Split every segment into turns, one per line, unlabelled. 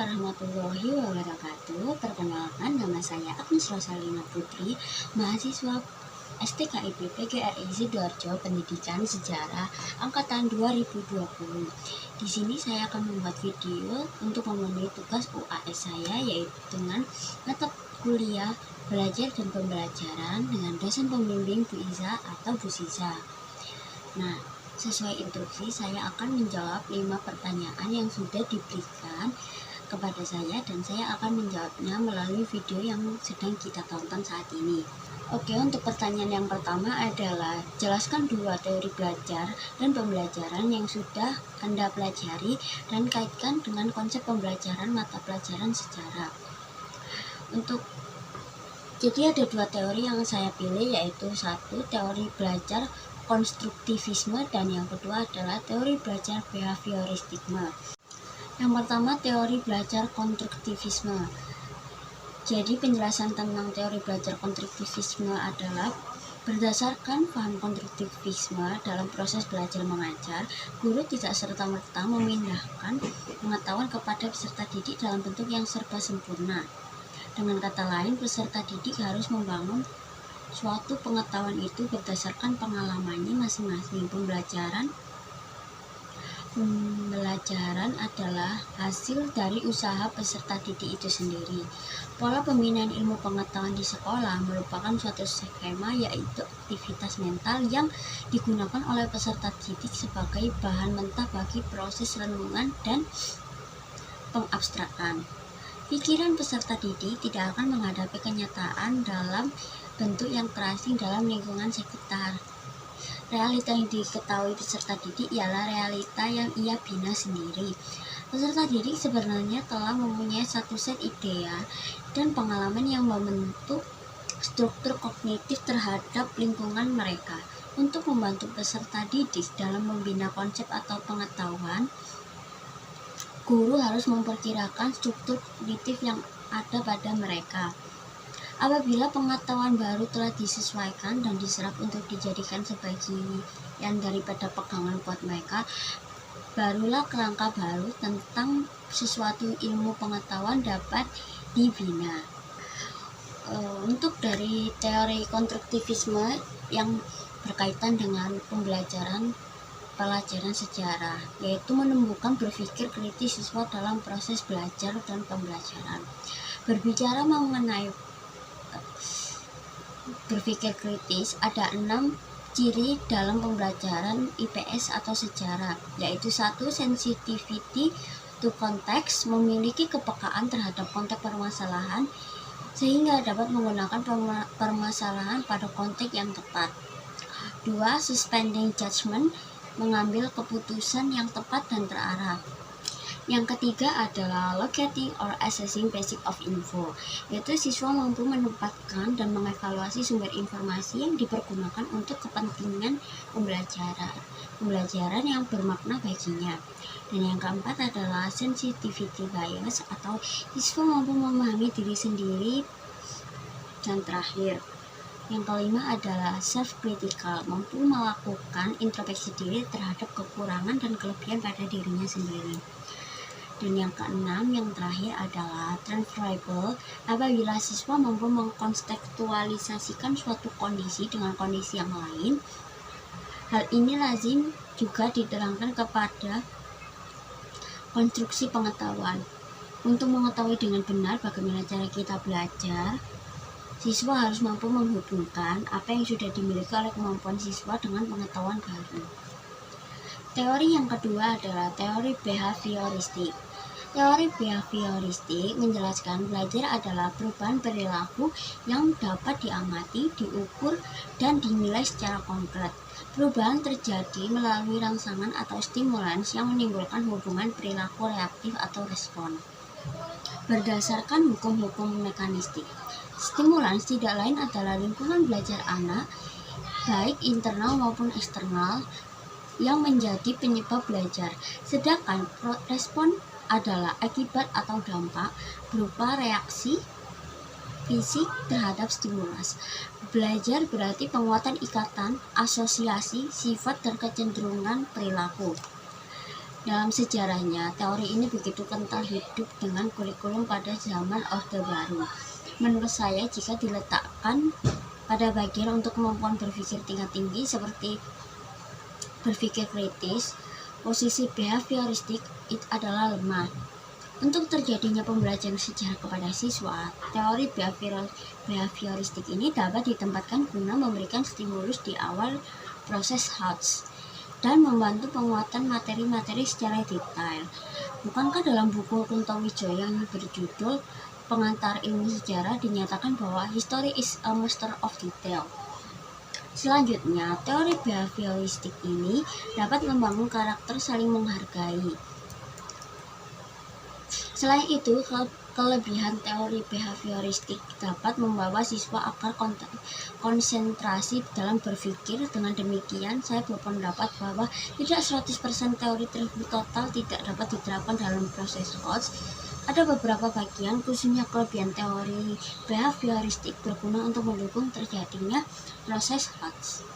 warahmatullahi wabarakatuh. Perkenalkan, nama saya Agnes Rosalina Putri, mahasiswa STKIP PGRI Sidoarjo Pendidikan Sejarah Angkatan 2020. Di sini saya akan membuat video untuk memenuhi tugas UAS saya, yaitu dengan mata kuliah belajar dan pembelajaran dengan dosen pembimbing Bu Iza atau Bu Siza. Nah, sesuai instruksi, saya akan menjawab 5 pertanyaan yang sudah diberikan kepada saya, dan saya akan menjawabnya melalui video yang sedang kita tonton saat ini. Oke, untuk pertanyaan yang pertama adalah, jelaskan 2 teori belajar dan pembelajaran yang sudah Anda pelajari dan kaitkan dengan konsep pembelajaran mata pelajaran sejarah. Jadi ada 2 teori yang saya pilih, yaitu 1 teori belajar konstruktivisme dan yang kedua adalah teori belajar behaviorisme. Yang pertama, teori belajar konstruktivisme. Jadi penjelasan tentang teori belajar konstruktivisme adalah berdasarkan paham konstruktivisme dalam proses belajar mengajar, guru tidak serta-merta memindahkan pengetahuan kepada peserta didik dalam bentuk yang serba sempurna. Dengan kata lain, peserta didik harus membangun suatu pengetahuan itu berdasarkan pengalamannya masing-masing. Pembelajaran adalah hasil dari usaha peserta didik itu sendiri. Pola pembinaan ilmu pengetahuan di sekolah merupakan suatu skema, yaitu aktivitas mental yang digunakan oleh peserta didik sebagai bahan mentah bagi proses renungan dan pengabstrakan. Pikiran peserta didik tidak akan menghadapi kenyataan dalam bentuk yang terasing dalam lingkungan sekitar. Realita yang diketahui peserta didik ialah realita yang ia bina sendiri. Peserta didik sebenarnya telah mempunyai satu set idea dan pengalaman yang membentuk struktur kognitif terhadap lingkungan mereka. Untuk membantu peserta didik dalam membina konsep atau pengetahuan, guru harus memperkirakan struktur kognitif yang ada pada mereka. Apabila pengetahuan baru telah disesuaikan dan diserap untuk dijadikan sebagian daripada pegangan kuat mereka, barulah kerangka baru tentang sesuatu ilmu pengetahuan dapat dibina. Untuk dari teori konstruktivisme yang berkaitan dengan pelajaran sejarah, yaitu menumbuhkan berpikir kritis siswa dalam proses belajar dan pembelajaran. Berbicara mengenai berpikir kritis, ada 6 ciri dalam pembelajaran IPS atau sejarah, yaitu 1. Sensitivity to context, memiliki kepekaan terhadap konteks permasalahan sehingga dapat menggunakan permasalahan pada konteks yang tepat. 2. Suspending judgment, mengambil keputusan yang tepat dan terarah. Yang ketiga adalah locating or assessing basic of info, yaitu siswa mampu menempatkan dan mengevaluasi sumber informasi yang dipergunakan untuk kepentingan pembelajaran yang bermakna baginya. Dan yang keempat adalah sensitivity bias, atau siswa mampu memahami diri sendiri. Dan terakhir, yang kelima adalah self-critical, mampu melakukan introspeksi diri terhadap kekurangan dan kelebihan pada dirinya sendiri. Dan yang keenam, yang terakhir adalah transferable, apabila siswa mampu mengkontekstualisasikan suatu kondisi dengan kondisi yang lain. Hal ini lazim juga diterangkan kepada konstruksi pengetahuan. Untuk mengetahui dengan benar bagaimana cara kita belajar, siswa harus mampu menghubungkan apa yang sudah dimiliki oleh kemampuan siswa dengan pengetahuan baru. Teori yang kedua adalah teori behavioristik. Teori behavioristik menjelaskan belajar adalah perubahan perilaku yang dapat diamati, diukur, dan dinilai secara konkret. Perubahan terjadi melalui rangsangan atau stimulans yang menimbulkan hubungan perilaku reaktif atau respon. Berdasarkan hukum-hukum mekanistik, stimulans tidak lain adalah lingkungan belajar anak, baik internal maupun eksternal, yang menjadi penyebab belajar, sedangkan respon adalah akibat atau dampak berupa reaksi fisik terhadap stimulus. Belajar berarti penguatan ikatan, asosiasi, sifat, dan kecenderungan perilaku. Dalam sejarahnya, teori ini begitu kental hidup dengan kurikulum pada zaman Orde Baru. Menurut saya, jika diletakkan pada bagian untuk kemampuan berpikir tingkat tinggi seperti berpikir kritis, posisi behavioristik itu adalah lemah. Untuk terjadinya pembelajaran sejarah kepada siswa, teori behavioristik ini dapat ditempatkan guna memberikan stimulus di awal proses HATS dan membantu penguatan materi-materi secara detail. Bukankah dalam buku Kuntowijoyo yang berjudul Pengantar Ilmu Sejarah dinyatakan bahwa history is a master of detail? Selanjutnya, teori behavioristik ini dapat membangun karakter saling menghargai. Selain itu, kelebihan teori behavioristik dapat membawa siswa agar konsentrasi dalam berpikir. Dengan demikian, saya berpendapat bahwa tidak 100% teori tersebut total tidak dapat diterapkan dalam proses HATS. Ada beberapa bagian, khususnya kelebihan teori behavioristik, berguna untuk mendukung terjadinya proses HATS.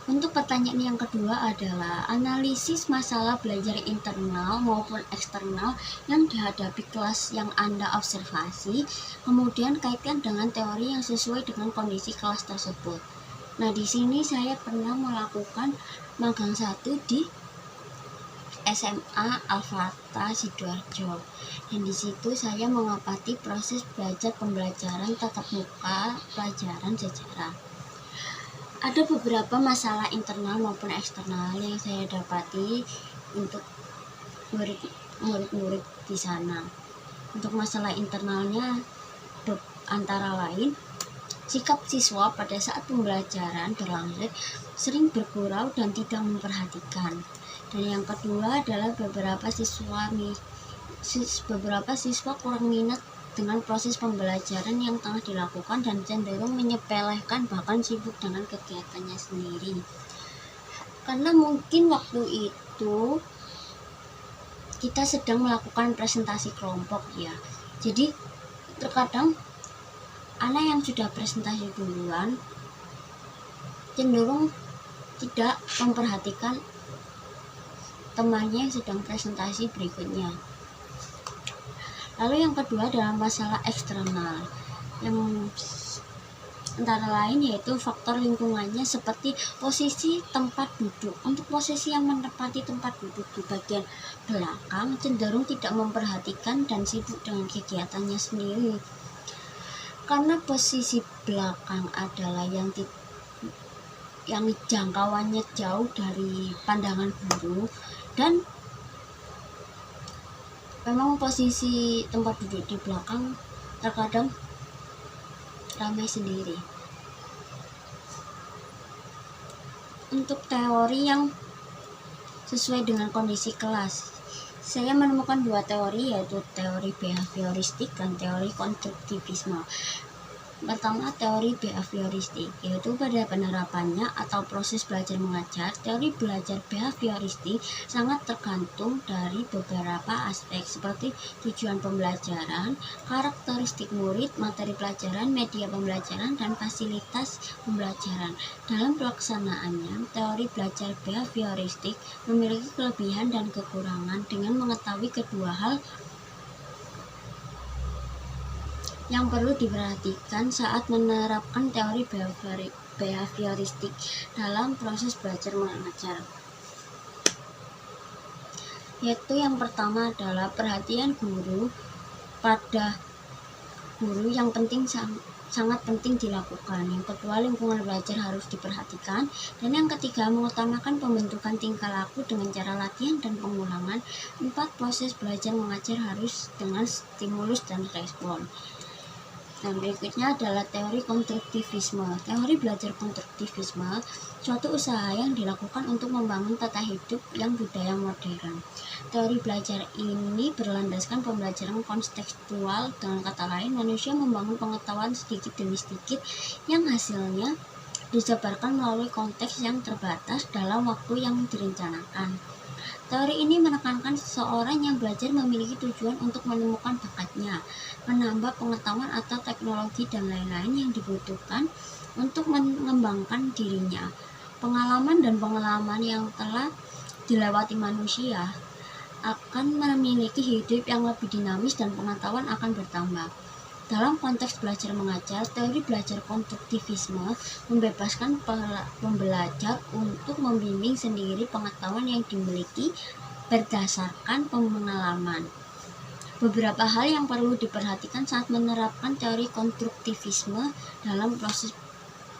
Untuk pertanyaan yang kedua adalah analisis masalah belajar internal maupun eksternal yang dihadapi kelas yang Anda observasi, kemudian kaitkan dengan teori yang sesuai dengan kondisi kelas tersebut. Nah, di sini saya pernah melakukan magang 1 di SMA Al-Fatah Sidoarjo, dan di situ saya mengamati proses belajar pembelajaran tatap muka pelajaran sejarah. Ada beberapa masalah internal maupun eksternal yang saya dapati untuk murid-murid di sana. Untuk masalah internalnya antara lain sikap siswa pada saat pembelajaran berlangsung sering bergurau dan tidak memperhatikan. Dan yang kedua adalah beberapa siswa kurang minat dengan proses pembelajaran yang tengah dilakukan dan cenderung menyepelekan bahkan sibuk dengan kegiatannya sendiri. Karena mungkin waktu itu kita sedang melakukan presentasi kelompok ya. Jadi terkadang anak yang sudah presentasi duluan cenderung tidak memperhatikan temannya yang sedang presentasi berikutnya. Lalu yang kedua adalah masalah eksternal yang antara lain yaitu faktor lingkungannya seperti posisi tempat duduk. Untuk posisi yang menempati tempat duduk di bagian belakang cenderung tidak memperhatikan dan sibuk dengan kegiatannya sendiri. Karena posisi belakang adalah yang jangkauannya jauh dari pandangan guru, dan memang posisi tempat duduk di belakang terkadang ramai sendiri. Untuk teori yang sesuai dengan kondisi kelas, saya menemukan 2 teori, yaitu teori behavioristik dan teori konstruktivisme. Pertama, teori behavioristik, yaitu pada penerapannya atau proses belajar mengajar. Teori belajar behavioristik sangat tergantung dari beberapa aspek seperti tujuan pembelajaran, karakteristik murid, materi pelajaran, media pembelajaran, dan fasilitas pembelajaran. Dalam pelaksanaannya, teori belajar behavioristik memiliki kelebihan dan kekurangan. Dengan mengetahui kedua hal yang perlu diperhatikan saat menerapkan teori behavioristik dalam proses belajar mengajar, yaitu yang pertama adalah perhatian guru pada guru yang sangat penting dilakukan. Yang kedua, lingkungan belajar harus diperhatikan, dan yang ketiga, mengutamakan pembentukan tingkah laku dengan cara latihan dan pengulangan. 4, proses belajar mengajar harus dengan stimulus dan respon. Dan berikutnya adalah teori konstruktivisme. Teori belajar konstruktivisme suatu usaha yang dilakukan untuk membangun tata hidup yang budaya modern. Teori belajar ini berlandaskan pembelajaran kontekstual. Dengan kata lain, manusia membangun pengetahuan sedikit demi sedikit yang hasilnya disebarkan melalui konteks yang terbatas dalam waktu yang direncanakan. Teori ini menekankan seseorang yang belajar memiliki tujuan untuk menemukan bakatnya, menambah pengetahuan atau teknologi dan lain-lain yang dibutuhkan untuk mengembangkan dirinya. Pengalaman yang telah dilewati manusia akan memiliki hidup yang lebih dinamis dan pengetahuan akan bertambah. Dalam konteks belajar mengajar, teori belajar konstruktivisme membebaskan pembelajar untuk membimbing sendiri pengetahuan yang dimiliki berdasarkan pengalaman. Beberapa hal yang perlu diperhatikan saat menerapkan teori konstruktivisme dalam proses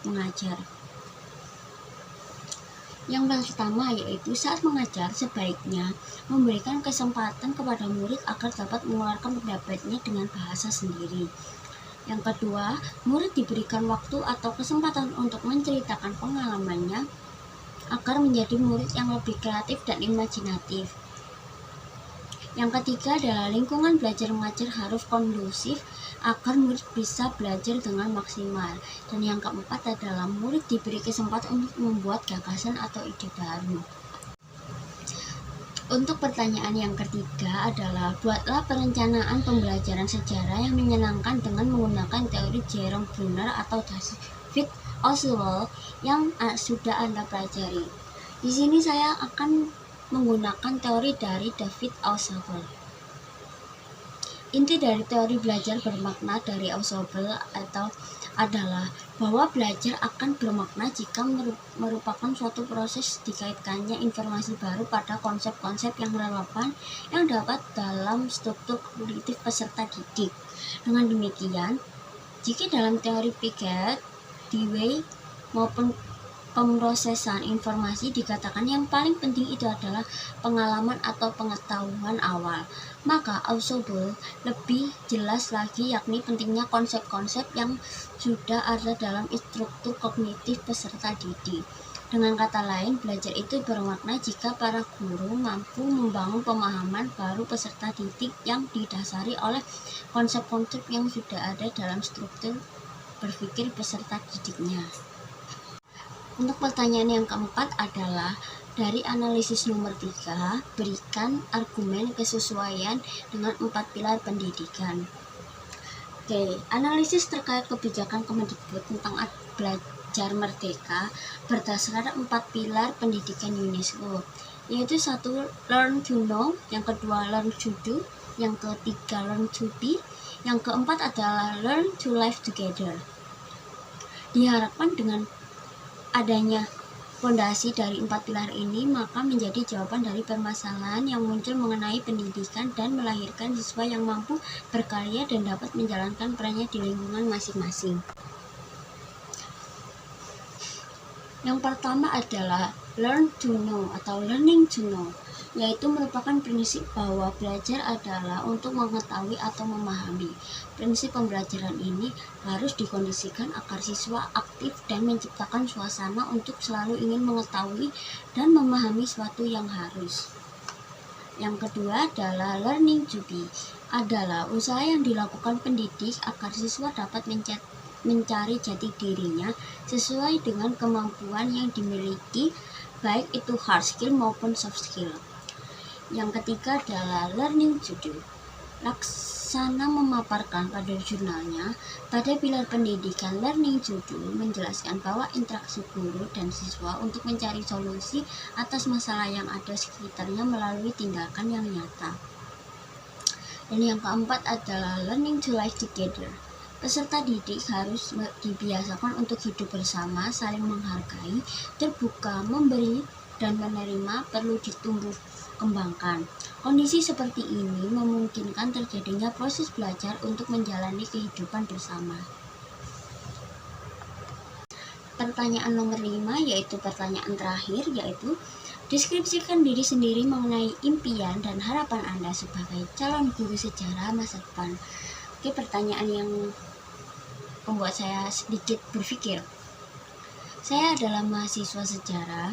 mengajar. Yang pertama yaitu saat mengajar sebaiknya memberikan kesempatan kepada murid agar dapat mengeluarkan pendapatnya dengan bahasa sendiri. Yang kedua, murid diberikan waktu atau kesempatan untuk menceritakan pengalamannya agar menjadi murid yang lebih kreatif dan imajinatif. Yang ketiga adalah lingkungan belajar mengajar harus kondusif agar murid bisa belajar dengan maksimal. Dan yang keempat adalah murid diberi kesempatan untuk membuat gagasan atau ide baru. Untuk pertanyaan yang ketiga adalah buatlah perencanaan pembelajaran sejarah yang menyenangkan dengan menggunakan teori Jerome Bruner atau David Ausubel yang sudah Anda pelajari. Di sini saya akan menggunakan teori dari David Ausubel. Inti dari teori belajar bermakna dari Ausubel adalah bahwa belajar akan bermakna jika merupakan suatu proses dikaitkannya informasi baru pada konsep-konsep yang relevan yang dapat dalam struktur kognitif peserta didik. Dengan demikian, jika dalam teori Piaget, Dewey maupun pemrosesan informasi dikatakan yang paling penting itu adalah pengalaman atau pengetahuan awal, maka Ausubel lebih jelas lagi yakni pentingnya konsep-konsep yang sudah ada dalam struktur kognitif peserta didik. Dengan kata lain, belajar itu bermakna jika para guru mampu membangun pemahaman baru peserta didik yang didasari oleh konsep-konsep yang sudah ada dalam struktur berpikir peserta didiknya. Untuk pertanyaan yang keempat adalah dari analisis nomor 3, berikan argumen kesesuaian dengan 4 pilar pendidikan. Oke, analisis terkait kebijakan Kemendikbud tentang belajar merdeka berdasarkan 4 pilar pendidikan UNESCO, yaitu 1. Learn to know, yang kedua learn to do, yang ketiga learn to be, yang keempat adalah learn to live together. Diharapkan dengan adanya fondasi dari 4 pilar ini, maka menjadi jawaban dari permasalahan yang muncul mengenai pendidikan dan melahirkan siswa yang mampu berkarya dan dapat menjalankan perannya di lingkungan masing-masing. Yang pertama adalah learn to know atau learning to know, yaitu merupakan prinsip bahwa belajar adalah untuk mengetahui atau memahami. Prinsip pembelajaran ini harus dikondisikan agar siswa aktif dan menciptakan suasana untuk selalu ingin mengetahui dan memahami suatu yang harus. Yang kedua adalah learning to be, adalah usaha yang dilakukan pendidik agar siswa dapat mencari jati dirinya sesuai dengan kemampuan yang dimiliki, baik itu hard skill maupun soft skill. Yang ketiga adalah learning to do. Laksana memaparkan pada jurnalnya, pada pilar pendidikan learning to do menjelaskan bahwa interaksi guru dan siswa untuk mencari solusi atas masalah yang ada sekitarnya melalui tindakan yang nyata. Dan yang keempat adalah learning to live together. Peserta didik harus dibiasakan untuk hidup bersama, saling menghargai, terbuka, memberi, dan menerima perlu ditumbuh kembangkan. Kondisi seperti ini memungkinkan terjadinya proses belajar untuk menjalani kehidupan bersama. Pertanyaan nomor 5 yaitu pertanyaan terakhir, yaitu deskripsikan diri sendiri mengenai impian dan harapan Anda sebagai calon guru sejarah masa depan. Oke, pertanyaan yang membuat saya sedikit berpikir. Saya adalah mahasiswa sejarah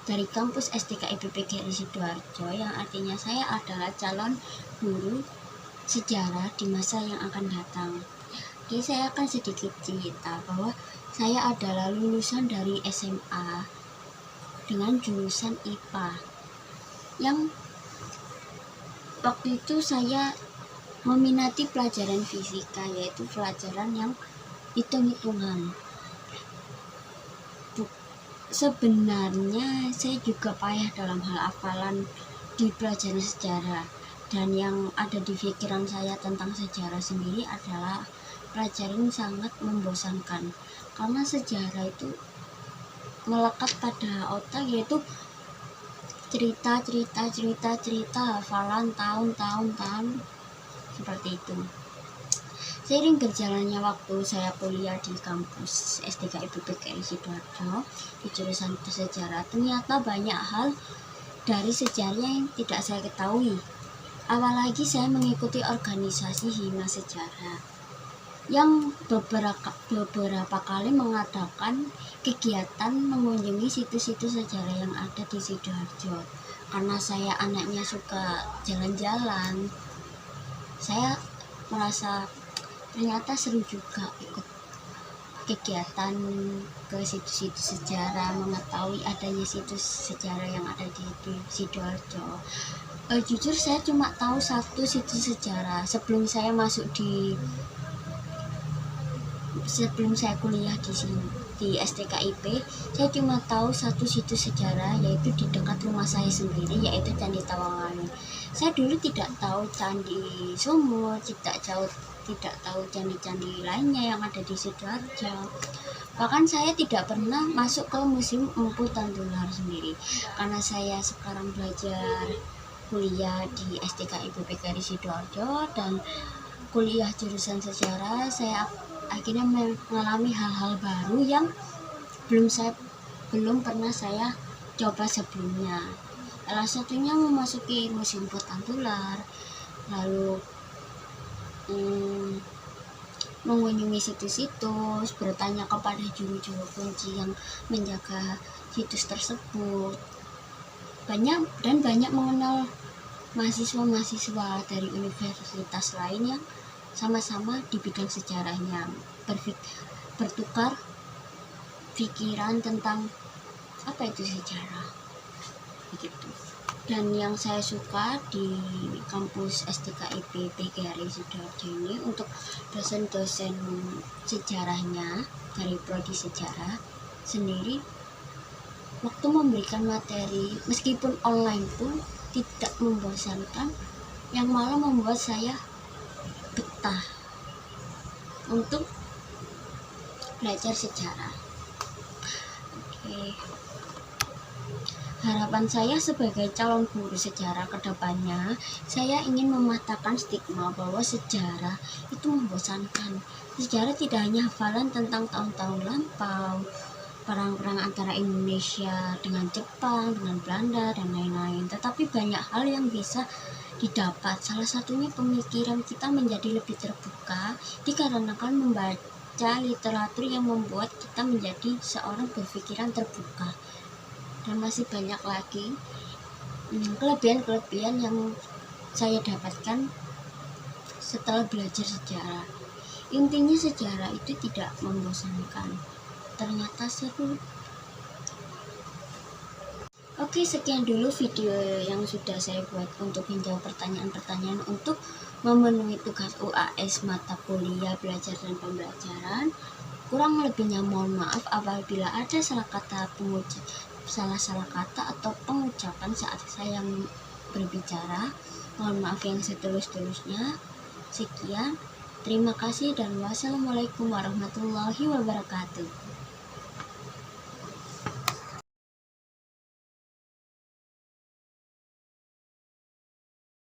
dari kampus STKIPP GRI Sidoarjo, yang artinya saya adalah calon guru sejarah di masa yang akan datang. Jadi saya akan sedikit cerita bahwa saya adalah lulusan dari SMA dengan jurusan IPA, yang waktu itu saya meminati pelajaran fisika, yaitu pelajaran yang hitung-hitungan. sebenarnya saya juga payah dalam hal hafalan di pelajaran sejarah, dan yang ada di pikiran saya tentang sejarah sendiri adalah pelajaran sangat membosankan, karena sejarah itu melekat pada otak, yaitu cerita hafalan tahun seperti itu. Seiring berjalannya waktu, saya kuliah di kampus S3 IPB Sidoarjo di jurusan sejarah. Ternyata banyak hal dari sejarah yang tidak saya ketahui. Apalagi saya mengikuti organisasi Hima Sejarah yang beberapa kali mengadakan kegiatan mengunjungi situs-situs sejarah yang ada di Sidoarjo. Karena saya anaknya suka jalan-jalan, saya merasa ternyata seru juga ikut kegiatan ke situs-situs sejarah, mengetahui adanya situs sejarah yang ada di Sidoarjo. Jujur saya cuma tahu satu situs sejarah sebelum saya kuliah di sini di STKIP. Saya cuma tahu satu situs sejarah, yaitu di dekat rumah saya sendiri, yaitu Candi Tawanganui. Saya dulu tidak tahu Candi Sumur, tidak tahu candi-candi lainnya yang ada di Sidoarjo. Bahkan saya tidak pernah masuk ke Museum Empu Tantular sendiri. Karena saya sekarang belajar kuliah di STKIP PGRI Sidoarjo dan kuliah jurusan sejarah, saya akhirnya mengalami hal-hal baru yang belum pernah saya coba sebelumnya. Salah satunya memasuki Museum Empu Tantular, lalu mengunjungi situs-situs, bertanya kepada juru-juru kunci yang menjaga situs tersebut, banyak mengenal mahasiswa-mahasiswa dari universitas lain yang sama-sama di bidang sejarahnya, bertukar pikiran tentang apa itu sejarah begitu. Dan yang saya suka di kampus STKIP PGRI Sidoarjo ini, untuk dosen-dosen sejarahnya dari prodi sejarah sendiri, waktu memberikan materi meskipun online pun tidak membosankan, yang malah membuat saya betah untuk belajar sejarah. Oke. Harapan saya sebagai calon guru sejarah ke depannya, saya ingin mematahkan stigma bahwa sejarah itu membosankan. Sejarah tidak hanya hafalan tentang tahun-tahun lampau, perang-perang antara Indonesia dengan Jepang, dengan Belanda, dan lain-lain, tetapi banyak hal yang bisa didapat. Salah satunya pemikiran kita menjadi lebih terbuka dikarenakan membaca literatur yang membuat kita menjadi seorang berpikiran terbuka. Dan masih banyak lagi kelebihan-kelebihan yang saya dapatkan setelah belajar sejarah. Intinya sejarah itu tidak membosankan, ternyata seru. Oke, sekian dulu video yang sudah saya buat untuk menjawab pertanyaan-pertanyaan untuk memenuhi tugas UAS mata kuliah belajar dan pembelajaran. Kurang lebihnya mohon maaf apabila ada salah kata atau pengucapan saat saya berbicara. Mohon maaf yang setulus-tulusnya. Sekian, terima kasih dan wassalamualaikum warahmatullahi wabarakatuh.